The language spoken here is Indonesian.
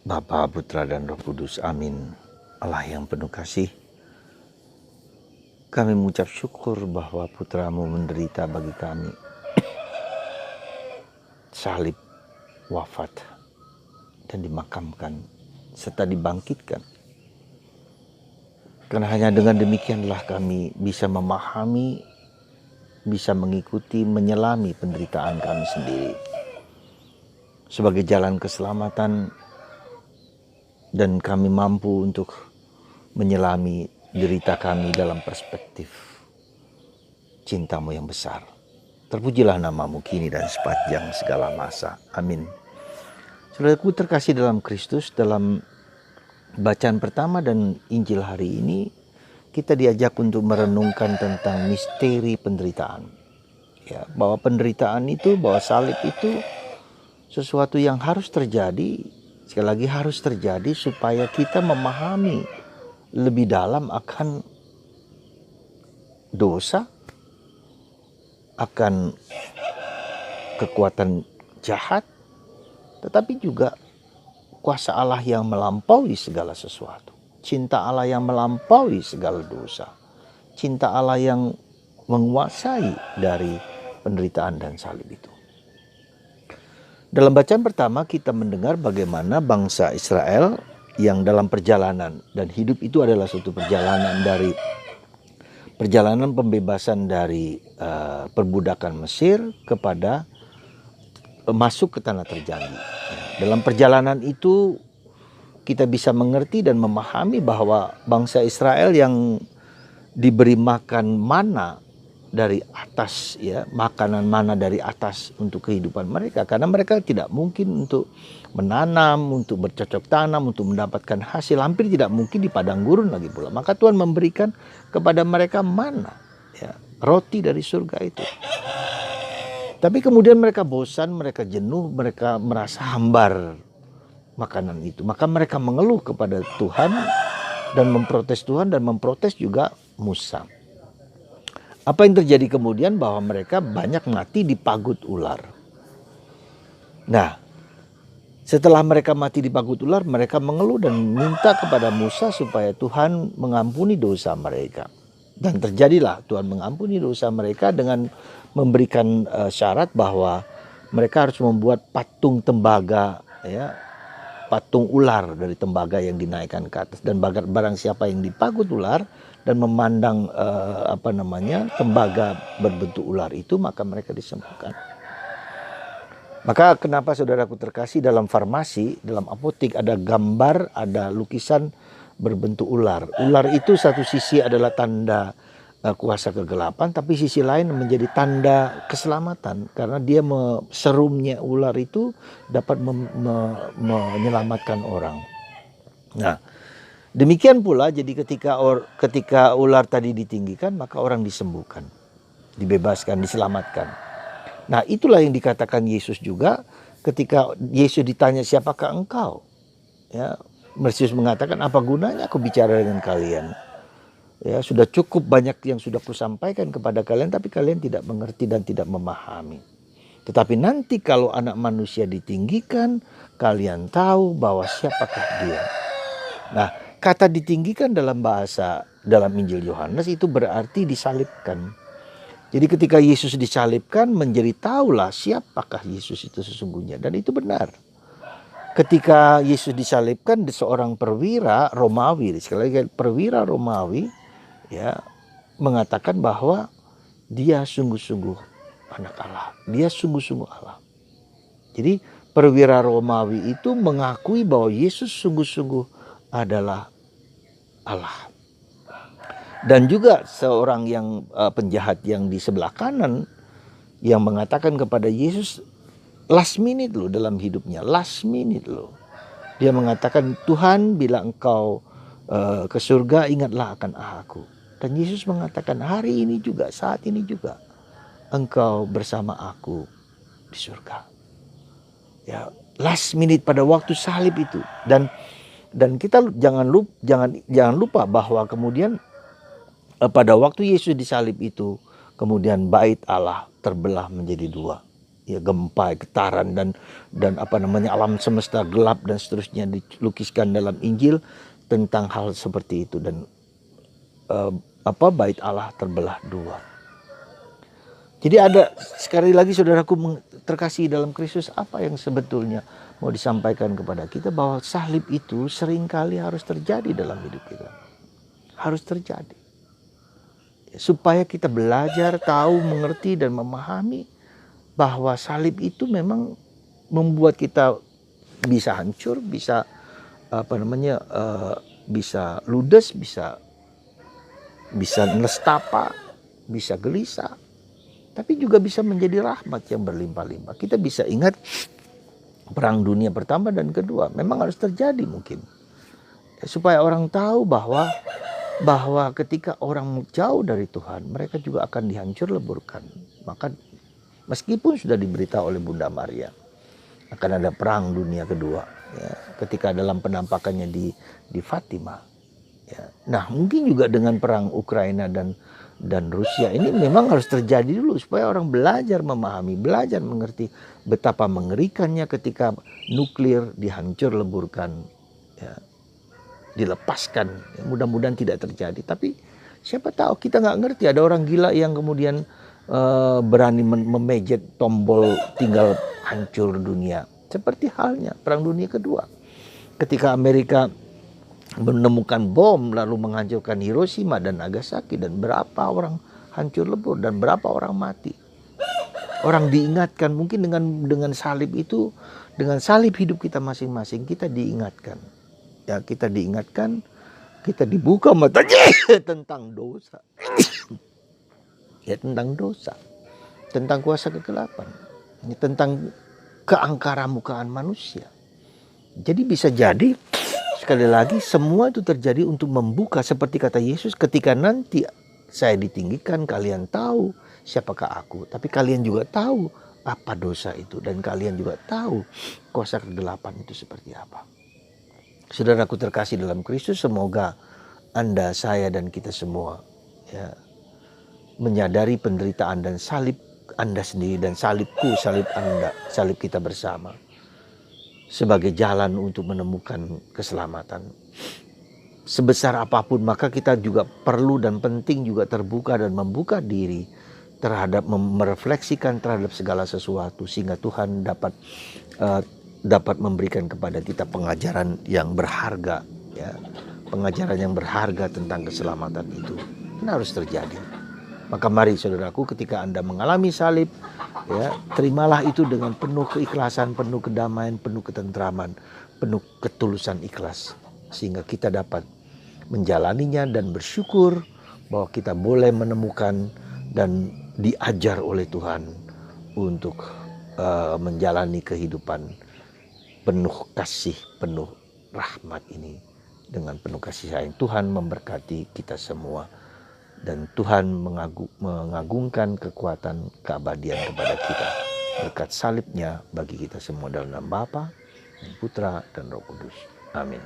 Bapa, Putra, dan Roh Kudus. Amin. Allah yang penuh kasih, kami mengucap syukur bahwa Putramu menderita bagi kami. Salib, wafat, dan dimakamkan, serta dibangkitkan. Karena hanya dengan demikianlah kami bisa memahami, bisa mengikuti, menyelami penderitaan kami sendiri. Sebagai jalan keselamatan, dan kami mampu untuk menyelami derita kami dalam perspektif cinta-Mu yang besar. Terpujilah nama-Mu kini dan sepanjang segala masa. Amin. Saudaraku terkasih dalam Kristus, dalam bacaan pertama dan Injil hari ini, kita diajak untuk merenungkan tentang misteri penderitaan. Ya, bahwa penderitaan itu, bahwa salib itu sesuatu yang harus terjadi. Sekali lagi harus terjadi supaya kita memahami lebih dalam akan dosa, akan kekuatan jahat, tetapi juga kuasa Allah yang melampaui segala sesuatu. Cinta Allah yang melampaui segala dosa. Cinta Allah yang menguasai dari penderitaan dan salib itu. Dalam bacaan pertama kita mendengar bagaimana bangsa Israel yang dalam perjalanan, dan hidup itu adalah suatu perjalanan pembebasan dari perbudakan Mesir kepada masuk ke tanah terjanji. Dalam perjalanan itu kita bisa mengerti dan memahami bahwa bangsa Israel yang diberi makan mana dari atas, ya, makanan mana dari atas untuk kehidupan mereka, karena mereka tidak mungkin untuk menanam, untuk bercocok tanam, untuk mendapatkan hasil, hampir tidak mungkin di padang gurun lagi pula. Maka Tuhan memberikan kepada mereka mana, ya, roti dari surga itu. Tapi kemudian mereka bosan, mereka jenuh, mereka merasa hambar makanan itu. Maka mereka mengeluh kepada Tuhan dan memprotes Tuhan dan memprotes juga Musa. Apa yang terjadi kemudian? Bahwa mereka banyak mati di pagut ular. Nah, setelah mereka mati di pagut ular, mereka mengeluh dan minta kepada Musa supaya Tuhan mengampuni dosa mereka. Dan terjadilah Tuhan mengampuni dosa mereka dengan memberikan syarat bahwa mereka harus membuat patung tembaga, ya, patung ular dari tembaga yang dinaikkan ke atas. Dan barang siapa yang dipagut ular dan memandang tembaga berbentuk ular itu, maka mereka disembuhkan. Maka kenapa saudaraku terkasih, dalam farmasi, dalam apotik ada gambar, ada lukisan berbentuk ular. Ular itu satu sisi adalah tanda kuasa kegelapan, tapi sisi lain menjadi tanda keselamatan, karena dia serumnya ular itu dapat menyelamatkan orang. Nah, demikian pula jadi ketika ular tadi ditinggikan, maka orang disembuhkan, dibebaskan, diselamatkan. Nah, itulah yang dikatakan Yesus juga ketika Yesus ditanya, siapakah engkau? Ya, Yesus mengatakan, apa gunanya aku bicara dengan kalian? Ya, sudah cukup banyak yang sudah kusampaikan kepada kalian, tapi kalian tidak mengerti dan tidak memahami. Tetapi nanti kalau Anak Manusia ditinggikan, kalian tahu bahwa siapakah dia. Nah, kata ditinggikan dalam Injil Yohanes itu berarti disalibkan. Jadi ketika Yesus disalibkan, menjadi tahulah siapakah Yesus itu sesungguhnya. Dan itu benar. Ketika Yesus disalibkan, seorang perwira Romawi, sekali lagi perwira Romawi, ya, mengatakan bahwa dia sungguh-sungguh anak Allah. Dia sungguh-sungguh Allah. Jadi perwira Romawi itu mengakui bahwa Yesus sungguh-sungguh adalah Allah. Dan juga seorang yang penjahat yang di sebelah kanan yang mengatakan kepada Yesus, last minute loh dalam hidupnya, last minute loh. Dia mengatakan, Tuhan bila engkau ke surga, ingatlah akan aku. Dan Yesus mengatakan, hari ini juga, saat ini juga, engkau bersama aku di surga. Ya, last minute pada waktu salib itu. Dan kita jangan lupa bahwa kemudian pada waktu Yesus disalib itu, kemudian bait Allah terbelah menjadi dua. ya gempa, getaran dan apa namanya alam semesta gelap dan seterusnya dilukiskan dalam Injil tentang hal seperti itu, dan bait Allah terbelah dua. Jadi ada, sekali lagi saudaraku terkasih dalam Kristus, apa yang sebetulnya mau disampaikan kepada kita, bahwa salib itu seringkali harus terjadi dalam hidup kita. Harus terjadi. Supaya kita belajar, tahu, mengerti, dan memahami bahwa salib itu memang membuat kita bisa hancur, bisa bisa ludes, bisa nestapa, bisa gelisah. Tapi juga bisa menjadi rahmat yang berlimpah-limpah. Kita bisa ingat Perang Dunia Pertama dan Kedua memang harus terjadi mungkin. Supaya orang tahu bahwa ketika orang jauh dari Tuhan, mereka juga akan dihancur leburkan. Maka meskipun sudah diberitahu oleh Bunda Maria akan ada Perang Dunia Kedua, ya, ketika dalam penampakannya di Fatima. Ya. Nah, mungkin juga dengan perang Ukraina dan Rusia ini memang harus terjadi dulu supaya orang belajar memahami, belajar mengerti betapa mengerikannya ketika nuklir dihancur leburkan, ya, dilepaskan. Ya, mudah-mudahan tidak terjadi. Tapi siapa tahu, kita nggak ngerti, ada orang gila yang kemudian berani memejet tombol tinggal hancur dunia. Seperti halnya Perang Dunia Kedua. Ketika Amerika menemukan bom lalu menghancurkan Hiroshima dan Nagasaki, dan berapa orang hancur lebur dan berapa orang mati. Orang diingatkan mungkin dengan salib itu, dengan salib hidup kita masing-masing, kita diingatkan. Ya, kita diingatkan, kita dibuka matanya tentang dosa. Ya, tentang dosa, tentang kuasa kegelapan, tentang keangkaramukaan manusia. Jadi bisa jadi, sekali lagi, semua itu terjadi untuk membuka, seperti kata Yesus, ketika nanti saya ditinggikan, kalian tahu siapakah aku. Tapi kalian juga tahu apa dosa itu, dan kalian juga tahu kuasa kegelapan itu seperti apa. Saudaraku terkasih dalam Kristus, semoga Anda, saya, dan kita semua, ya, menyadari penderitaan dan salib Anda sendiri dan salibku, salib Anda, salib kita bersama, sebagai jalan untuk menemukan keselamatan. Sebesar apapun, maka kita juga perlu dan penting juga terbuka dan membuka diri terhadap merefleksikan terhadap segala sesuatu, sehingga Tuhan dapat memberikan kepada kita pengajaran yang berharga, ya, pengajaran yang berharga tentang keselamatan itu. Ini harus terjadi. Maka mari saudaraku, ketika Anda mengalami salib, ya, terimalah itu dengan penuh keikhlasan, penuh kedamaian, penuh ketentraman, penuh ketulusan ikhlas. Sehingga kita dapat menjalaninya dan bersyukur bahwa kita boleh menemukan dan diajar oleh Tuhan untuk menjalani kehidupan penuh kasih, penuh rahmat ini dengan penuh kasih sayang. Tuhan memberkati kita semua. Dan Tuhan mengagungkan kekuatan keabadian kepada kita berkat salibnya bagi kita semua, dalam nama Bapa dan Putra dan Roh Kudus. Amin.